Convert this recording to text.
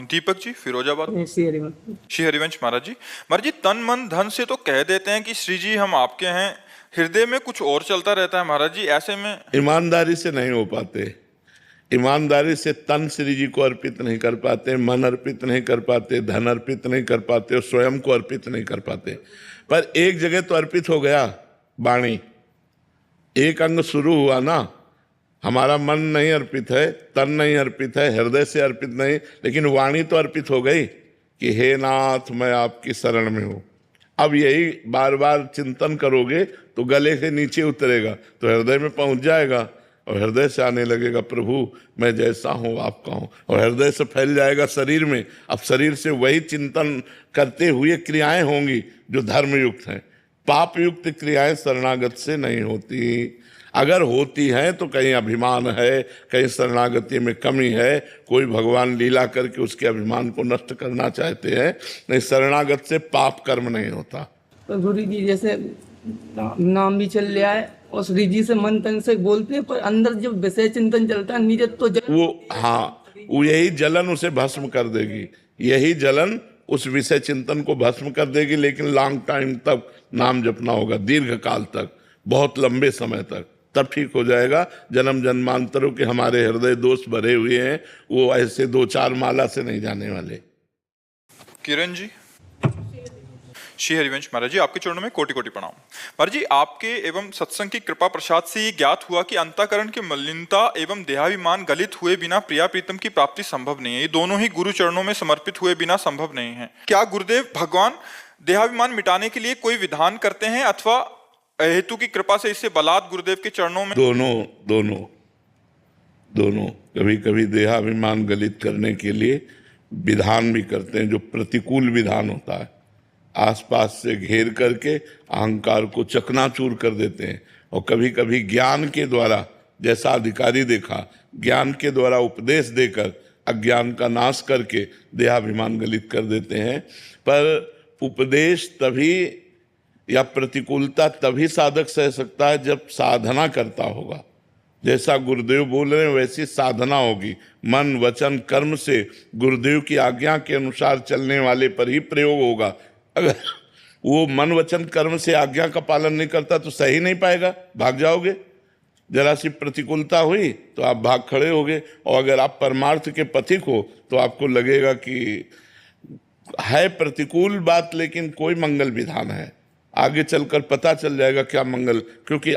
दीपक जी फिरोजाबाद। श्री हरिवंश। श्री हरिवंश महाराज जी तन मन धन से तो कह देते हैं कि श्री जी हम आपके हैं, हृदय में कुछ और चलता रहता है महाराज जी, ऐसे में ईमानदारी से नहीं हो पाते। ईमानदारी से तन श्री जी को अर्पित नहीं कर पाते, मन अर्पित नहीं कर पाते, धन अर्पित नहीं कर पाते और स्वयं को अर्पित नहीं कर पाते। पर एक जगह तो अर्पित हो गया, वाणी एक अंग शुरू हुआ ना। हमारा मन नहीं अर्पित है, तन नहीं अर्पित है, हृदय से अर्पित नहीं, लेकिन वाणी तो अर्पित हो गई कि हे नाथ मैं आपकी शरण में हूं। अब यही बार बार चिंतन करोगे तो गले से नीचे उतरेगा, तो हृदय में पहुंच जाएगा और हृदय से आने लगेगा प्रभु मैं जैसा हूं आपका हूं, और हृदय से फैल जाएगा शरीर में। अब शरीर से वही चिंतन करते हुए क्रियाएं होंगी जो धर्म युक्त हैं। पाप युक्त क्रियाएं शरणागत से नहीं होती। अगर होती है तो कहीं अभिमान है, कहीं शरणागति में कमी है, कोई भगवान लीला करके उसके अभिमान को नष्ट करना चाहते हैं। नहीं, शरणागत से पाप कर्म नहीं होता। तो गुरु जी जैसे नाम भी चल रहा है और श्री जी से मन तन से बोलते हैं, पर अंदर जब विषय चिंतन चलता है नीचे तो वो यही जलन उसे भस्म कर देगी, यही जलन उस विषय चिंतन को भस्म कर देगी। लेकिन लॉन्ग टाइम तक नाम जपना होगा, दीर्घ काल तक, बहुत लंबे समय तक, तब ठीक हो जाएगा। जन्म जन्मांतरों के हमारे हृदय दोष भरे हुए हैं, वो ऐसे 2-4 माला से नहीं जाने वाले। किरण जी। श्री हरिवंश महाराज जी आपके चरणों में कोटि कोटि प्रणाम। महाराज जी आपके एवं सत्संग की कृपा प्रसाद से ये ज्ञात हुआ कि अंतःकरण की मलिनता एवं देहाभिमान गलित हुए बिना प्रिया प्रीतम की प्राप्ति संभव नहीं है। ये दोनों ही गुरु चरणों में समर्पित हुए बिना संभव नहीं है। क्या गुरुदेव भगवान देहाभिमान मिटाने के लिए कोई विधान करते हैं अथवा हेतु की कृपा से इससे बलात् गुरुदेव के चरणों में? दोनों कभी कभी देहाभिमान गलित करने के लिए विधान भी करते हैं, जो प्रतिकूल विधान होता है। आसपास से घेर करके अहंकार को चकनाचूर कर देते हैं। और कभी कभी ज्ञान के द्वारा, जैसा अधिकारी देखा, ज्ञान के द्वारा उपदेश देकर अज्ञान का नाश करके देहाभिमान गलित कर देते हैं। पर उपदेश तभी या प्रतिकूलता तभी साधक सह सकता है जब साधना करता होगा। जैसा गुरुदेव बोल रहे हैं वैसी साधना होगी। मन वचन कर्म से गुरुदेव की आज्ञा के अनुसार चलने वाले पर ही प्रयोग होगा। अगर वो मन वचन कर्म से आज्ञा का पालन नहीं करता तो सही नहीं पाएगा, भाग जाओगे। जरा सी प्रतिकूलता हुई तो आप भाग खड़े होगे। और अगर आप परमार्थ के पथिक हो तो आपको लगेगा कि है प्रतिकूल बात लेकिन कोई मंगल विधान है। आगे चलकर पता चल जाएगा क्या मंगल, क्योंकि